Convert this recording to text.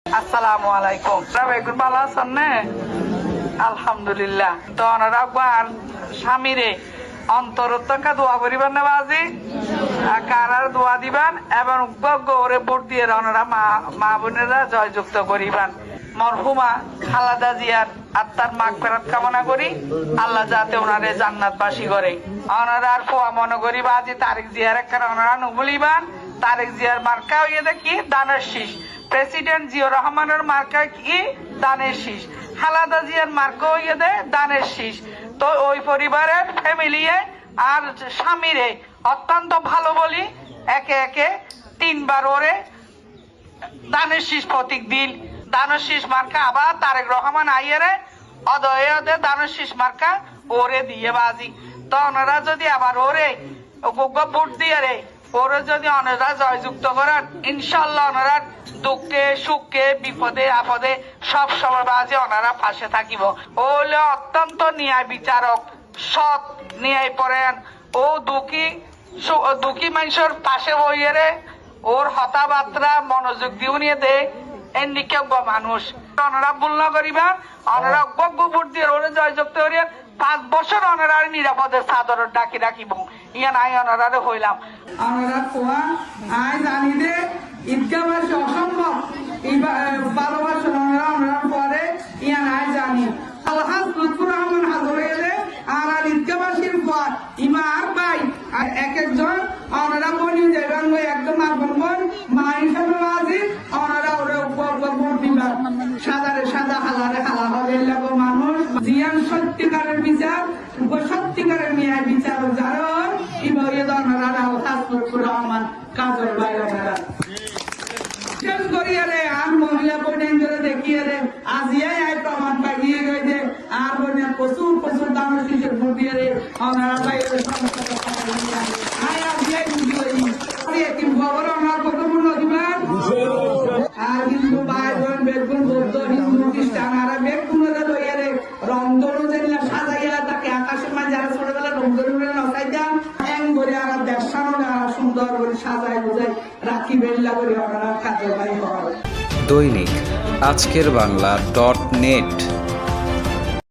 আসসালামু আলাইকুম। বেগুন ভালো আছেন না? আলহামদুলিল্লাহ। তো রাখবার স্বামীরে অন্তরত্বকা দোয়া করিবেন না বাজি, কারার দোয়া দিবেন এবং গৌরে ভোট দিয়ে ওনারা মা বোনেরা জয়যুক্ত করিবেন। মরহুমা খালেদা জিয়ার আত্মার মাগফিরাত কামনা করি, আল্লাহ যাতে ওনারে জান্নাতবাসী করে। ওনারার ফোয়া মনে করি বাজি তারেক জিয়ার একটা ওনারা নবলিবান। তারেক জিয়ার মার্কা হইয়ে দেখি দানের শীষ, প্রেসিডেন্ট জিয়াউর রহমানের মার্কা কি দানের শীষ, খালেদা জিয়ার মার্কা হইয়ে দে দানের শীষ। তো ওই পরিবারের ফ্যামিলিয়ে আর স্বামীরে অত্যন্ত ভালো বলি, একে একে 3 বার ওরে দানের শীষ প্রতীক দিন। দানের শীষ মার্কা আবার তারেক রহমান আইয়ারে অদয়ে দানের শীষ মার্কা ওরে দিয়ে বাজি। তো ওনারা যদি আবার ওরে ভোট দিয়ে রে ওরে যদি ওনারা জয়যুক্ত করেন, ইনশাল্লাহ ওনারা দুঃখে সুখে বিপদে আপদে সব সময় বাজে ওনারা পাশে থাকিব। ও হলে অত্যন্ত ন্যায় বিচারক, সৎ ন্যায় পড়েন। ও দুঃখী মানুষের পাশে বইয়ে ওর হতাবার্তা মনোযোগ দিয়ে নিয়ে দে এমনি কেউ মানুষ। ওনারা ভুল না করিবেন, ওনারা ভোট দিয়ে ওরে জয়যুক্ত করিয়া 5 বছর ওনারা নিরাপদের চাদর ডাকি রাখিব। ইয়া নাই ওনারা হইলাম ওনারা কোয়া আয় জানি দে ঈদগাহবাসী অসম্ভব ভালোবাসা ওনারা ওনারা পরে ইয়া নাই জানি আলহাজ লুৎফুর রহমান হাজর এলে আর ঈদগাহবাসীর পর ইমা আর ভাই আর এক একজন ওনারা বনি যাইবেন একদম আর বলবেন মা হিসাবে বাজি ওনারা ওরে ভোট দিবেন। সাদারে সাদা হালারে হালা হবে মানুষ জিয়ান সত্যিকারের বিচার সত্যিকারের ন্যায় বিচার যারা ওনারা আলহাজ লুৎফুর রহমান কাজল ভাই ওনারা বিশেষ করিয়া রে আর মহিলা বোনের দেখিয়ে রে আজিয়াই আয় প্রমাণ পাইয়ে গেছে আর বোনের প্রচুর প্রচুর দাম শিশুর ভোট দিয়ে রে ওনারা বাইরে আয় আজিয়াই বুঝি হই খবর ওনার কতগুলো দিবেন। আর হিন্দু ভাই বোন বেগুন বৌদ্ধ হিন্দু খ্রিস্টান আর বেগুন লইয়া রে রংধনু যেগুলা সাজাইয়া তাকে আকাশের মাঝে যারা ছোটবেলা রংধনু নসাই দেন এং করে আর দেড়শানো সুন্দর করে সাজাই বোঝাই রাখি বেল্লা করে ওনারা কাজে ভাই হয়। দৈনিক আজকের বাংলা .net